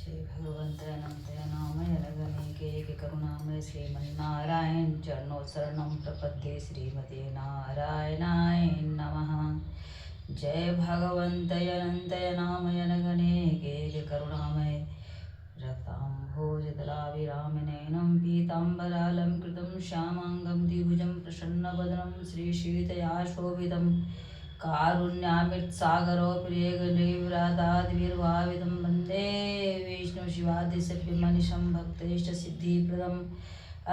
श्री भगवंत अनंत नामय रघुनीके करुणामय श्रीमन्नारायण चरणों शरणं प्रपद्ये श्रीमते नारायणाय नमः। जय भगवंत अनंत नामय रघुनीके करुणामय रक्ताम्भोजदलाभिरामनयनं पीताम्बरालंकृतं श्यामांगं द्विभुजं प्रसन्नवदनं श्रीशीतया शोभितं कारुण्यामृतसागरोपरिगणैर्व्राताद्विर्भावितं वन्दे विष्णुशिवादिसभ्यमनिशं भक्तैष्टसिद्धिप्रदम्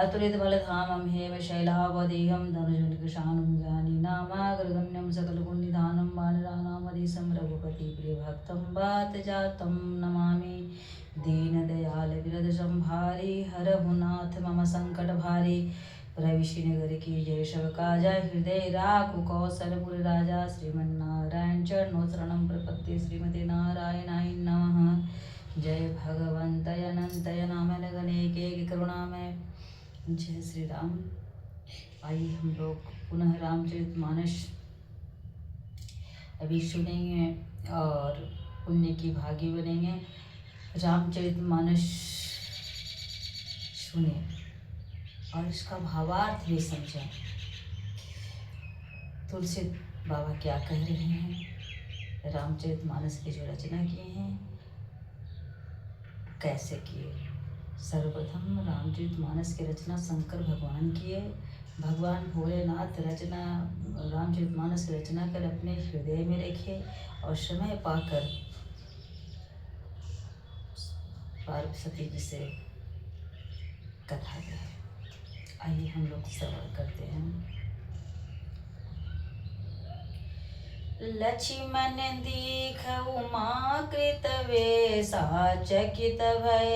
अतुलितबलधामं हेमशैलावदेहं धनुजनिकृशानं ज्ञानिनामाग्रगण्यं सकलगुणनिधानं वानराणामधीशं रघुपतिप्रियभक्तं वातजातं नमामि। दीनदयालविरदसंहारी हरहुनाथ मम संकटभारी प्रविशिनगर की जय शव काजा हृदय राखु कौशलपुर राजा श्रीमन्नारायण चरणों शरणं प्रपद्ये श्रीमते नारायणाय नमः। जय भगवंत अनंत नाम गणेके करुणामय। जय श्री राम। आइए हम लोग पुनः रामचरितमानस अभी सुनेंगे और पुण्य की भागी बनेंगे। रामचरितमानस सुने और इसका भावार्थ भी समझें। तुलसी बाबा क्या कह रहे हैं, रामचरितमानस की जो रचना किए हैं कैसे किए। सर्वप्रथम रामचरितमानस की रचना शंकर भगवान की है। भगवान भोलेनाथ रामचरितमानस की रचना कर अपने हृदय में रखे और समय पाकर पार्वती जी से कथा है। आइए हम लोग श्रवण करते हैं। लक्ष्मण दीख उमा कृत वेशा चकित भय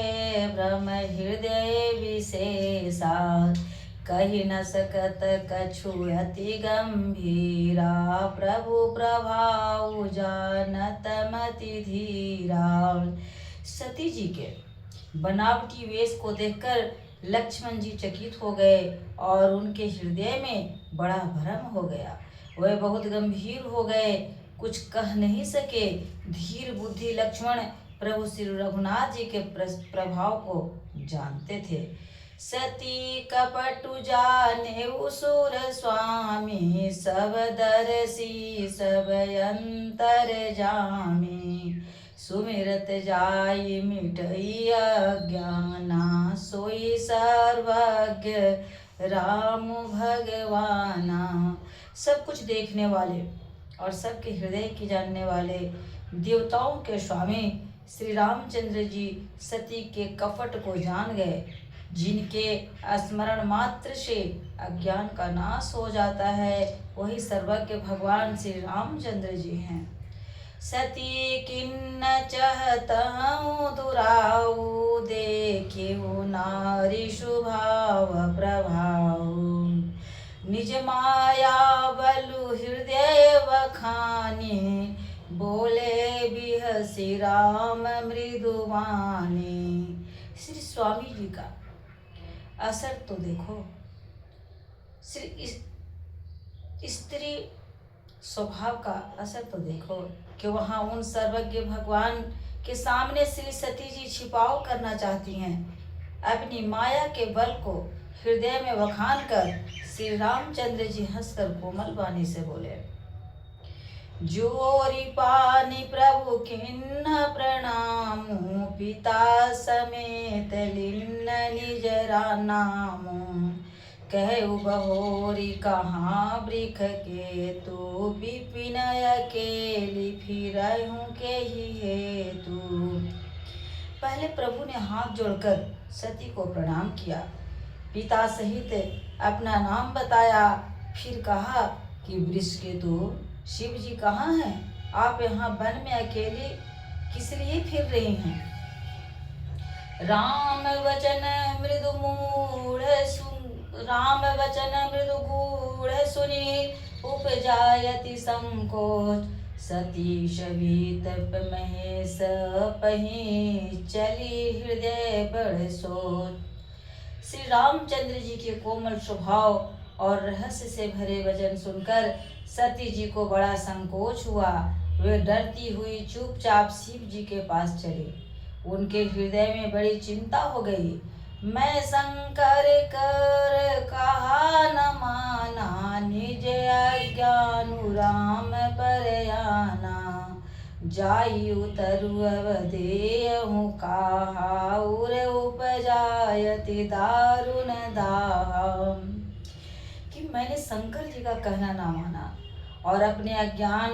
भ्रम हृदय विशेषा कहि न सकत कछु अति गंभीरा प्रभु प्रभाव जानत मति धीरा। सती जी के बनावटी वेश को देखकर लक्ष्मण जी चकित हो गए और उनके हृदय में बड़ा भ्रम हो गया। वह बहुत गंभीर हो गए, कुछ कह नहीं सके। धीर बुद्धि लक्ष्मण प्रभु श्री रघुनाथ जी के प्रभाव को जानते थे। सती कपटु जाने उसुर स्वामी सब दर्शी सब अंतर जामी सुमिरत जाई मिटई अज्ञाना सोई सर्वज्ञ राम भगवाना। सब कुछ देखने वाले और सबके हृदय की जानने वाले देवताओं के स्वामी श्री रामचंद्र जी सती के कपट को जान गए। जिनके स्मरण मात्र से अज्ञान का नाश हो जाता है वही सर्वज्ञ भगवान श्री रामचंद्र जी हैं। सती किन्न चहतहु दुराऊ देखिहु नारी शुभाव प्रभाव निज माया बलु हृदय बखानी बोले बिहसी राम मृदुवानी। श्री स्वामी जी का असर तो देखो। श्री स्त्री स्वभाव का असर तो देखो कि वहाँ उन सर्वज्ञ भगवान के सामने श्री सती जी छिपाव करना चाहती हैं। अपनी माया के बल को हृदय में बखान कर श्री रामचंद्र जी हंसकर कोमल वाणी से बोले, जोरी पानी प्रभु किन्ह प्रणामु पिता समेत लिन्न निज नामु कहु बहोरी कहाँ वृख के तू विपिन अकेली फिरहूँ के ही हेतु। पहले प्रभु ने हाथ जोड़कर सती को प्रणाम किया, पिता सहित अपना नाम बताया, फिर कहा कि वृक्ष के तू शिव जी कहाँ हैं? आप यहाँ वन में अकेले किस लिए फिर रही हैं? राम वचन मृदु गूढ़ सुनी उपजायति संकोच सती शबीत महेश पही चली हृदय बड़ सोच। श्री रामचंद्र जी के कोमल स्वभाव और रहस्य से भरे वचन सुनकर सती जी को बड़ा संकोच हुआ। वे डरती हुई चुपचाप शिव जी के पास चली। उनके हृदय में बड़ी चिंता हो गई। मैं शंकर कर कहा न माना, निज अज्ञानु राम पर आना। जाई उतरु अवधेयहु कहा, उर उपजायति दारुण दाह। कि मैंने शंकर जी का कहना ना माना और अपने अज्ञान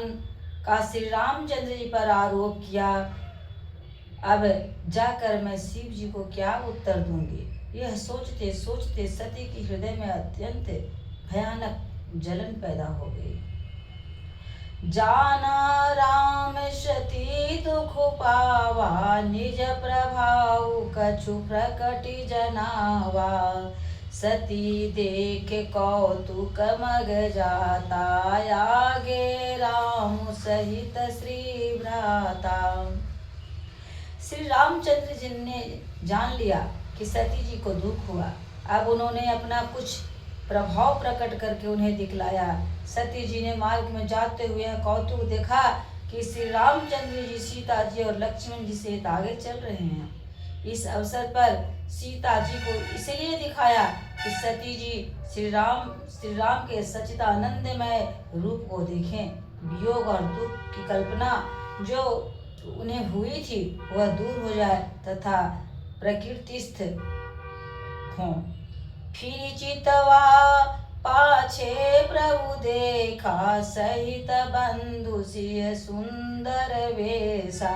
का श्री रामचंद्र जी पर आरोप किया। अब जाकर मैं शिव जी को क्या उत्तर दूंगी। यह सोचते सोचते सती के हृदय में अत्यंत भयानक जलन पैदा हो गई। जाना राम सती दुख पावा, निज प्रभाव कछु प्रकटि जनावा। सती देख कौतुक मग जाता, आगे राम सहित श्री भ्राता। श्री रामचंद्र जी ने जान लिया कि सती जी को दुख हुआ। अब उन्होंने अपना कुछ प्रभाव प्रकट करके उन्हें दिखलाया। सती जी ने मार्ग में जाते हुए कौतुक देखा कि श्री रामचंद्र जी सीता जी और लक्ष्मण जी से आगे चल रहे हैं। इस अवसर पर सीता जी को इसलिए दिखाया कि सती जी श्री राम के सच्चिदानंदमय रूप को देखें। वियोग और दुख की कल्पना जो उन्हें हुई थी वह दूर हो जाए तथा प्रकृतिस्थ हो। फिर चितवा पाछे प्रभु देखा, सहित बंधु सिय सुंदर वेशा।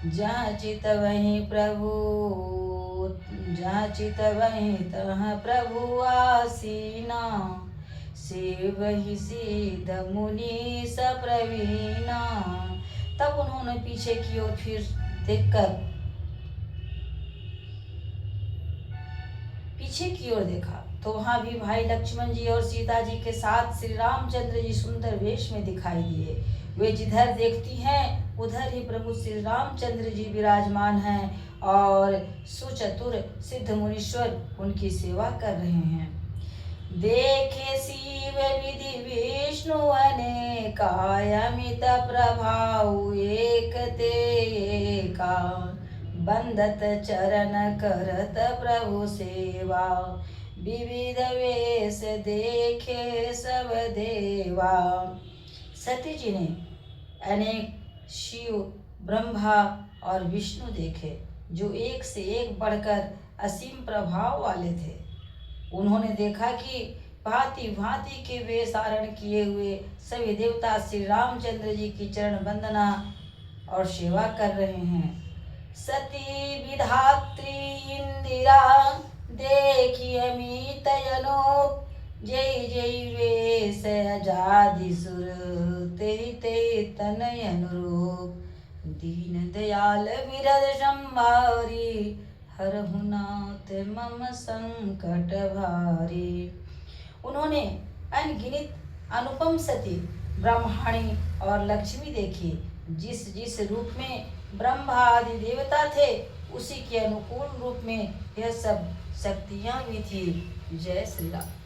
जहाँ चित वहीं प्रभु, जहाँ चित वहीं तहाँ प्रभु आसीना। शिव ही सिद्ध मुनि सप्रवीणा। तब उन्होंने पीछे की ओर फिर देखकर पीछे की ओर देखा तो वहां भी भाई लक्ष्मण जी और सीता जी के साथ श्री रामचंद्र जी सुंदर वेश में दिखाई दिए। वे जिधर देखती हैं उधर ही प्रभु श्री रामचंद्र जी विराजमान हैं और सुचतुर सिद्ध मुनीश्वर उनकी सेवा कर रहे हैं। देखे शिव विधि विष्णु अनेका, अमित प्रभाव एक ते एका। बंदत चरण करत प्रभु सेवा, विविध वेश देखे सब देवा। सती जी ने अनेक शिव, ब्रह्मा और विष्णु देखे जो एक से एक बढ़कर असीम प्रभाव वाले थे। उन्होंने देखा कि भांति भांति के वेश धारण किए हुए सभी देवता श्री रामचंद्र जी की चरण वंदना और सेवा कर रहे हैं। सती विधात्री इंदिरा देखी अमित अनूप, जय जय वेश अजादि सुर, तेहि तेहि तनय अनुरूप। दीन दयाल विरद संभारी, हरहु नाथ मम संकट भारी। उन्होंने अनगिनत अनुपम सती, ब्रह्माणी और लक्ष्मी देखी। जिस जिस रूप में ब्रह्मा आदि देवता थे उसी के अनुकूल रूप में यह सब शक्तियां भी थी। जय श्री राम।